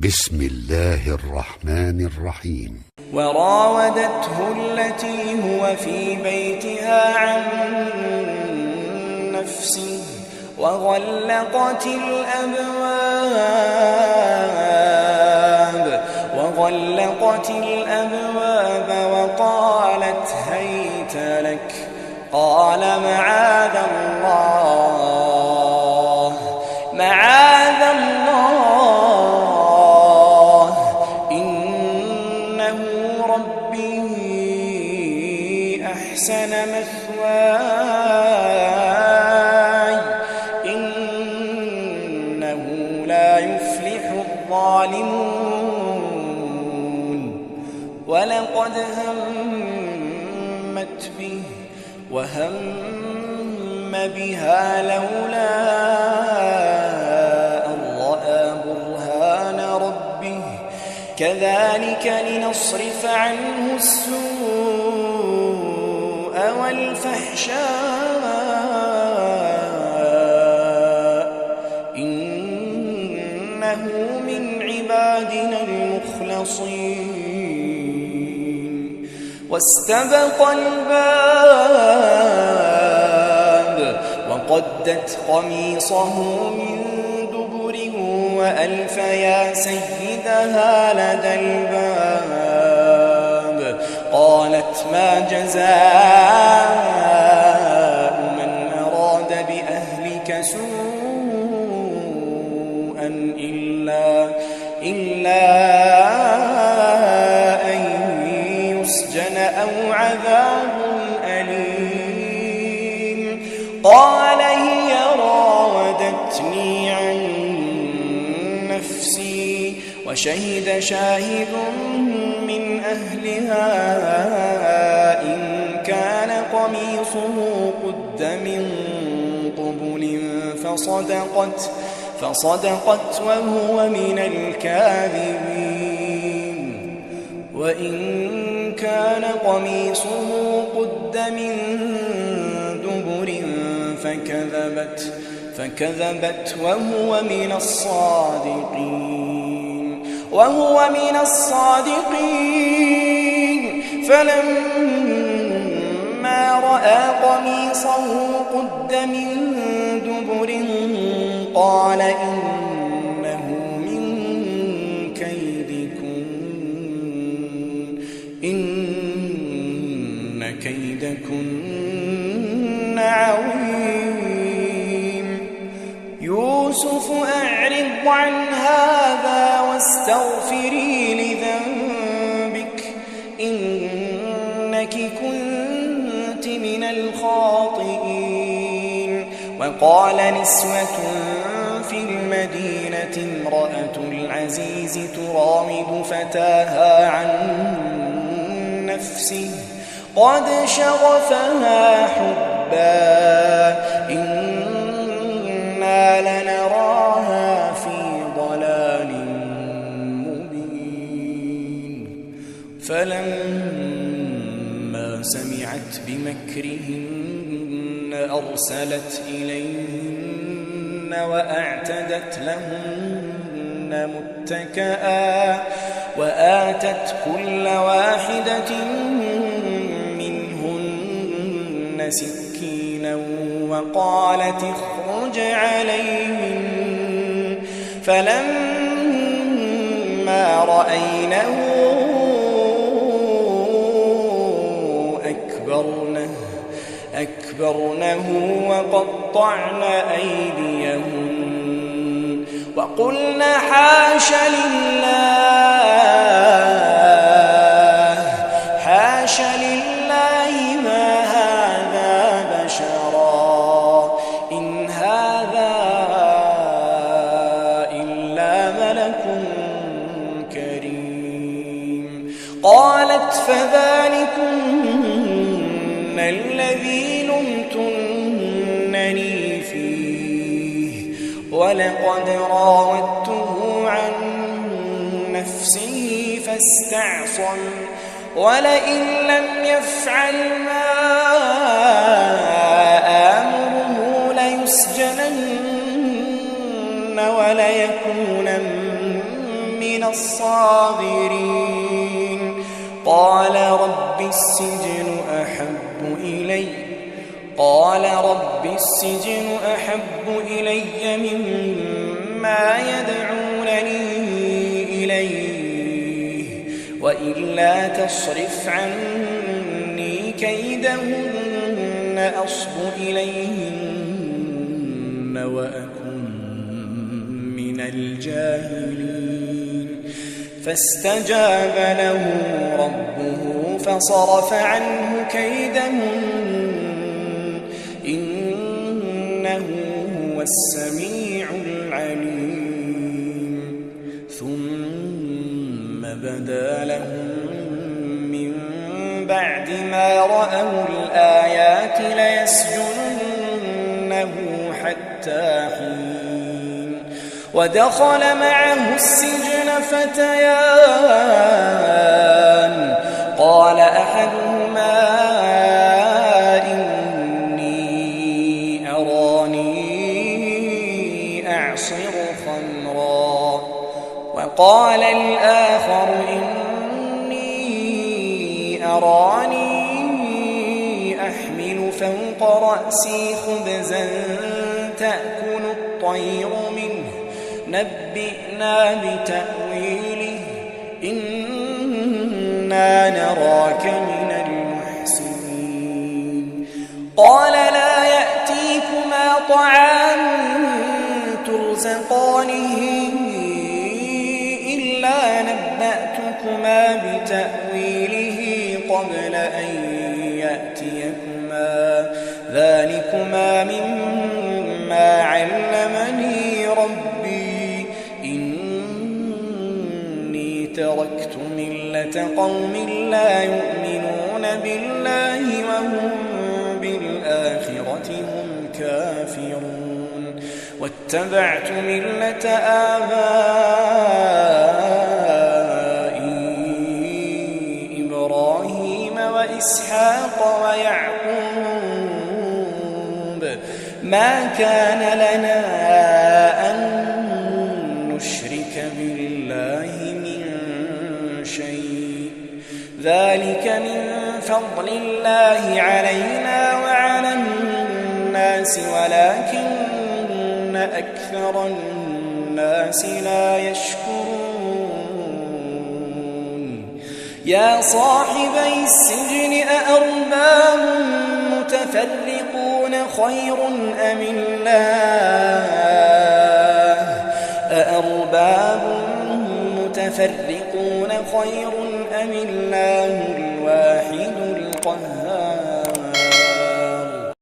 بسم الله الرحمن الرحيم. وراودته التي هو في بيتها عن نفسه وغلقت الأبواب وقالت هيت لك قال معاذ الله إنه ربي أحسن مثواي إنه لا يفلح الظالمون ولقد همت به وهم بها لولا أن رأى برهان ربه كذلك لنصرف عنه السوء والفحشاء إنه من عبادنا المخلصين واستبق الباب وقدت قميصه من دبر وألف يا سيدها لدى الباب قالت ما جزاء من أراد بأهلك سوءا إلا أن يسجن أو عذاب أليم قال هي راودتني عن نفسي وشهد شاهد من أهلها إن كان قميصه قد من قبل فصدقت وهو من الكاذبين وإن كان قميصه قد من دبر فكذبت وهو من الصادقين فلما رأى قميصه قد من دبر قال إنه من كيدكن إن كيدكن عظيم يوسف أعرض عن هذا واستغفري لذنبك إنك كنت من الخاطئين وقال نسوة في المدينة امرأة العزيز تراود فتاها عن نفسه قد شغفها حبا إنا لنراها في ضلال مبين فلما سمعت بمكرهن أرسلت إليهن وأعتدت لهن متكئا وآتت كل واحدة منهن سكينا وقالت اخرج عليهم فلما رأينه أكبرنه وقطعن أيديهن وقلن حاش لله ما هذا بشرا إن هذا إلا ملك كريم قالت فذلكن الذي لمتنني فيه ولقد راودته عن نفسه فاستعصم ولئن لم يفعل ما آمره ليسجنن وليكونن من من الصاغرين قال رب السجن أحب إلي مما يدعونني إليه وإلا تصرف عني كيدهن أصب إليهن وأكن من الجاهلين فاستجاب له ربه فصرف عنه كيدهن إنه هو السميع العليم ثم بدا لهم من بعد ما رأوا الآيات ليسجننه حتى حين ودخل معه السجن فتيان قال أحدهما إني أراني أعصر خمرا وقال الآخر إني أراني أحمل فوق رأسي خبزا تأكل الطير منه نبئنا بتأويله إنا نراك من المحسنين قال لا يأتيكما طعام ترزقانه إلا نبأتكما بتأويله قبل أن يأتيكما ذلكما مما علمني ربي إني تركت ملة قوم لا يؤمنون بالله وهم بالآخرة هم كافرون واتبعت ملة آبائي إبراهيم وإسحاق ويعقوب ما كان لنا أن نشرك بالله من شيء ذلك من فضل الله علينا وعلى الناس ولكن أكثر الناس لا يشكرون يا صاحبي السجن أأرباب متفرقون خير أم الله